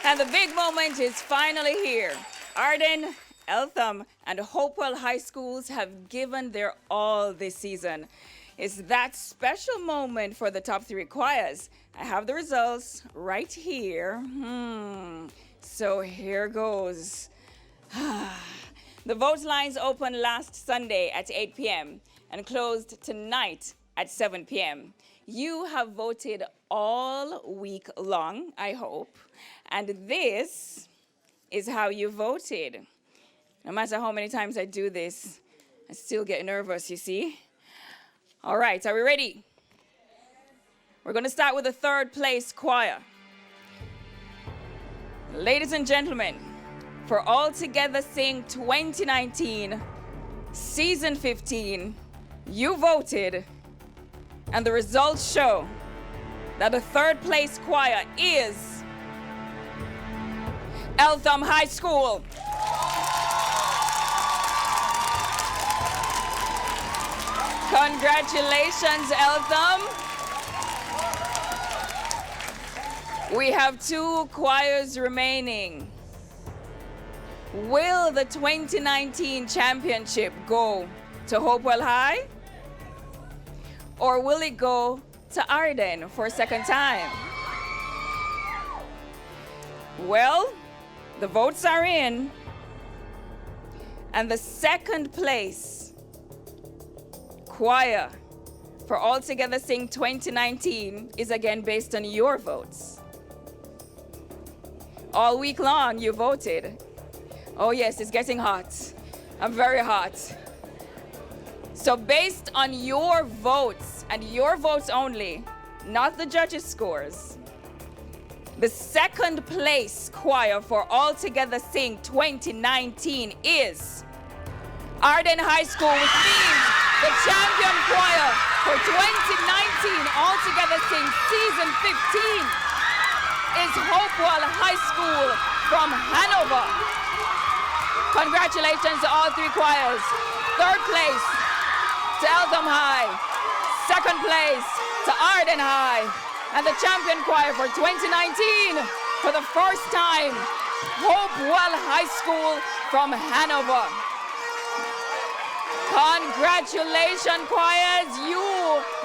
And the big moment is finally here. Arden, Eltham, and Hopewell High Schools have given their all this season. It's that special moment for the top three choirs. I have the results right here. So here goes. The vote lines opened last Sunday at 8 p.m. and closed tonight at 7 p.m. You have voted all week long, I hope. And this is how you voted. No matter how many times I do this, I still get nervous, you see? All right, are we ready? We're going to start with the third place choir. Ladies and gentlemen, for All Together Sing 2019, Season 15, you voted, and the results show that the third place choir is Eltham High School. Congratulations, Eltham. We have two choirs remaining. Will the 2019 championship go to Hopewell High? Or will it go to Arden for a second time? Well, the votes are in. And the second place choir for All Together Sing 2019 is again based on your votes. All week long, you voted. Oh yes, it's getting hot. I'm very hot. So based on your votes, and your votes only, not the judges' scores, the second place choir for All Together Sing 2019 is Arden High School, which means the champion choir for 2019 All Together Sing Season 15 is Hopewell High School from Hanover. Congratulations to all three choirs. Third place to Eltham High. Second place to Arden High. And the champion choir for 2019, for the first time, Hopewell High School from Hanover. Congratulations, choirs. You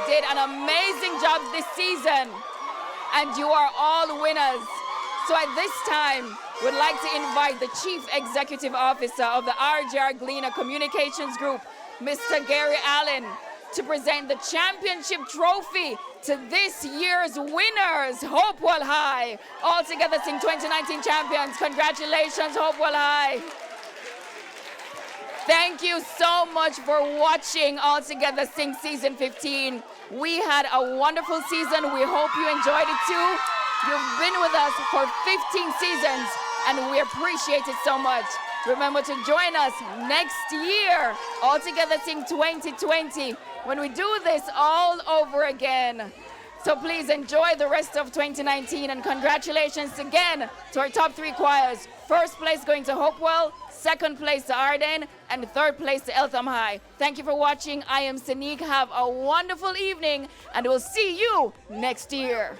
did an amazing job this season, and you are all winners. So at this time, we'd like to invite the Chief Executive Officer of the RJR Gleaner Communications Group, Mr. Gary Allen, to present the championship trophy to this year's winners, Hopewell High. All Together Sing 2019 champions. Congratulations, Hopewell High. Thank you so much for watching All Together Sing Season 15. We had a wonderful season. We hope you enjoyed it too. You've been with us for 15 seasons, and we appreciate it so much. Remember to join us next year, All Together Sing 2020, when we do this all over again. So please enjoy the rest of 2019, and congratulations again to our top three choirs. First place going to Hopewell, second place to Arden, and third place to Eltham High. Thank you for watching. I am Sanique. Have a wonderful evening, and we'll see you next year.